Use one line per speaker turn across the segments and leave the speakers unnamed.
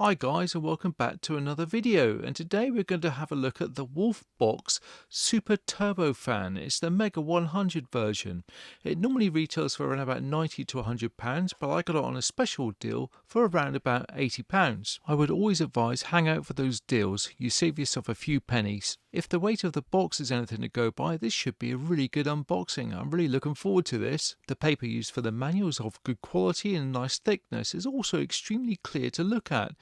Hi guys, and welcome back to another video, and today we're going to have a look at the WolfBox Super Turbofan. It's the Mega 100 version. It normally retails for around about £90 to £100, but I got it on a special deal for around about £80. I would always advise hang out for those deals, you save yourself a few pennies. If the weight of the box is anything to go by, this should be a really good unboxing. I'm really looking forward to this. The paper used for the manual is of good quality and nice thickness. It's also extremely clear to look at.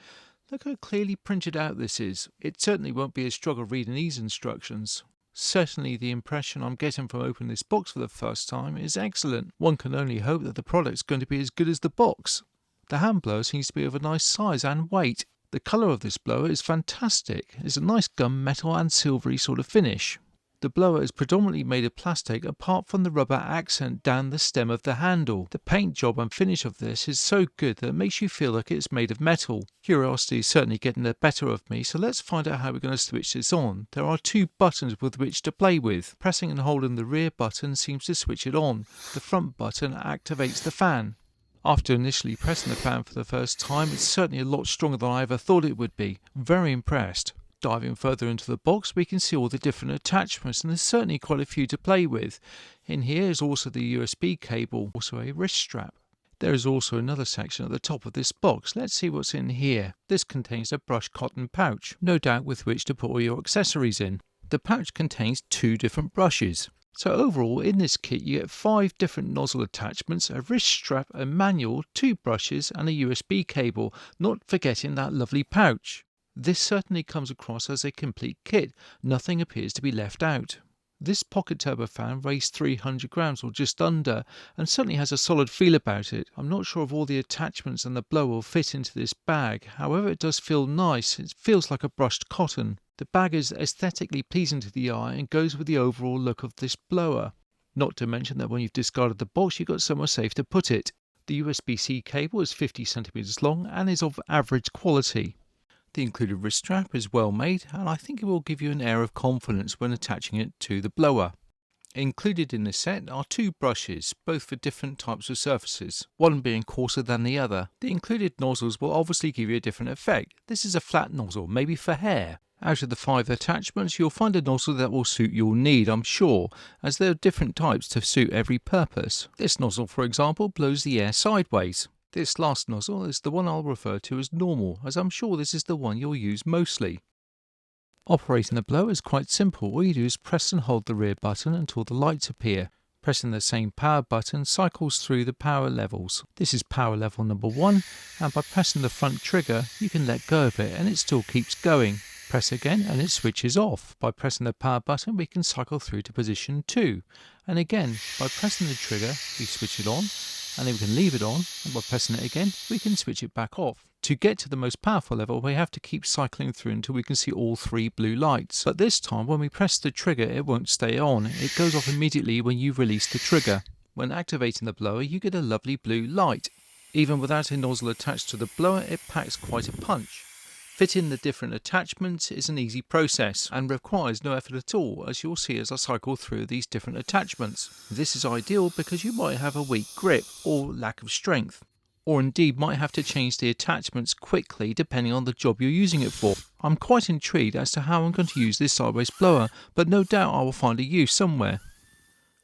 Look how clearly printed out this is. It certainly won't be a struggle reading these instructions. Certainly the impression I'm getting from opening this box for the first time is excellent. One can only hope that the product's going to be as good as the box. The hand blower seems to be of a nice size and weight. The colour of this blower is fantastic. It's a nice gunmetal and silvery sort of finish. The blower is predominantly made of plastic apart from the rubber accent down the stem of the handle. The paint job and finish of this is so good that it makes you feel like it's made of metal. Curiosity is certainly getting the better of me, so let's find out how we're going to switch this on. There are two buttons with which to play with. Pressing and holding the rear button seems to switch it on. The front button activates the fan. After initially pressing the fan for the first time, it's certainly a lot stronger than I ever thought it would be. Very impressed. Diving further into the box, we can see all the different attachments, and there's certainly quite a few to play with. In here is also the USB cable, also a wrist strap. There is also another section at the top of this box. Let's see what's in here. This contains a brushed cotton pouch, no doubt with which to put all your accessories in. The pouch contains two different brushes. So overall in this kit you get 5 different nozzle attachments, a wrist strap, a manual, 2 brushes and a USB cable, not forgetting that lovely pouch. This certainly comes across as a complete kit. Nothing appears to be left out. This pocket turbofan weighs 300 grams or just under, and certainly has a solid feel about it. I'm not sure if all the attachments and the blower will fit into this bag. However, it does feel nice. It feels like a brushed cotton. The bag is aesthetically pleasing to the eye and goes with the overall look of this blower. Not to mention that when you've discarded the box, you've got somewhere safe to put it. The USB-C cable is 50 centimeters long and is of average quality. The included wrist strap is well made, and I think it will give you an air of confidence when attaching it to the blower. Included in this set are 2 brushes, both for different types of surfaces, one being coarser than the other. The included nozzles will obviously give you a different effect. This is a flat nozzle, maybe for hair. Out of the 5 attachments, you'll find a nozzle that will suit your need, I'm sure, as there are different types to suit every purpose. This nozzle, for example, blows the air sideways. This last nozzle is the one I'll refer to as normal, as I'm sure this is the one you'll use mostly. Operating the blower is quite simple. All you do is press and hold the rear button until the lights appear. Pressing the same power button cycles through the power levels. This is power level number 1, and by pressing the front trigger you can let go of it and it still keeps going. Press again and it switches off. By pressing the power button we can cycle through to position 2, and again by pressing the trigger we switch it on, and then we can leave it on, and by pressing it again we can switch it back off. To get to the most powerful level we have to keep cycling through until we can see all 3 blue lights. But this time when we press the trigger it won't stay on, it goes off immediately when you release the trigger. When activating the blower you get a lovely blue light. Even without a nozzle attached to the blower it packs quite a punch. Fitting the different attachments is an easy process and requires no effort at all, as you'll see as I cycle through these different attachments. This is ideal because you might have a weak grip or lack of strength, or indeed might have to change the attachments quickly depending on the job you're using it for. I'm quite intrigued as to how I'm going to use this sideways blower, but no doubt I will find a use somewhere.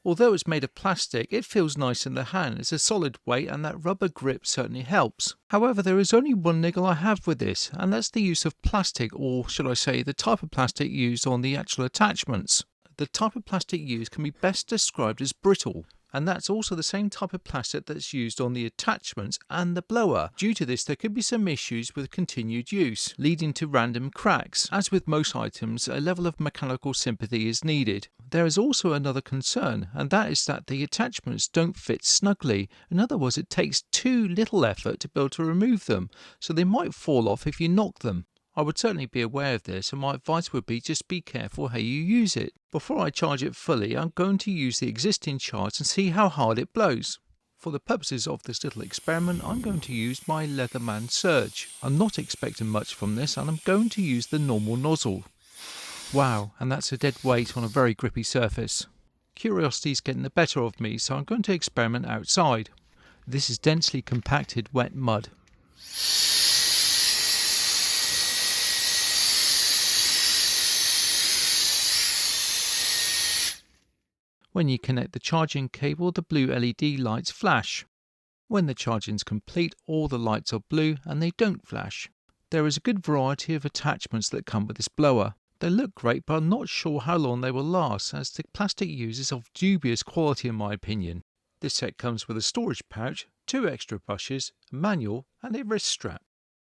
Although it's made of plastic, it feels nice in the hand. It's a solid weight and that rubber grip certainly helps. However, there is only one niggle I have with this, and that's the use of plastic, or should I say the type of plastic used on the actual attachments. The type of plastic used can be best described as brittle, and that's also the same type of plastic that's used on the attachments and the blower. Due to this there could be some issues with continued use, leading to random cracks. As with most items, a level of mechanical sympathy is needed. There is also another concern, and that is that the attachments don't fit snugly. In other words, it takes too little effort to be able to remove them, so they might fall off if you knock them. I would certainly be aware of this, and my advice would be just be careful how you use it. Before I charge it fully, I'm going to use the existing charge and see how hard it blows. For the purposes of this little experiment, I'm going to use my Leatherman Surge. I'm not expecting much from this, and I'm going to use the normal nozzle. Wow, and that's a dead weight on a very grippy surface. Curiosity's getting the better of me, so I'm going to experiment outside. This is densely compacted wet mud. When you connect the charging cable, the blue LED lights flash. When the charging is complete, all the lights are blue and they don't flash. There is a good variety of attachments that come with this blower. They look great, but I'm not sure how long they will last, as the plastic used is of dubious quality in my opinion. This set comes with a storage pouch, 2 extra brushes, a manual and a wrist strap.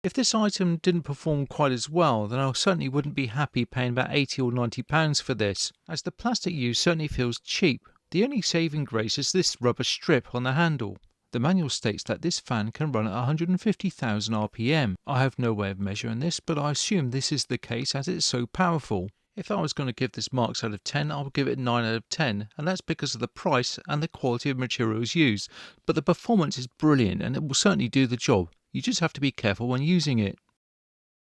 If this item didn't perform quite as well, then I certainly wouldn't be happy paying about £80 or £90 for this, as the plastic used certainly feels cheap. The only saving grace is this rubber strip on the handle. The manual states that this fan can run at 150,000 RPM. I have no way of measuring this, but I assume this is the case as it's so powerful. If I was going to give this marks out of 10, I would give it 9 out of 10, and that's because of the price and the quality of materials used. But the performance is brilliant and it will certainly do the job. You just have to be careful when using it.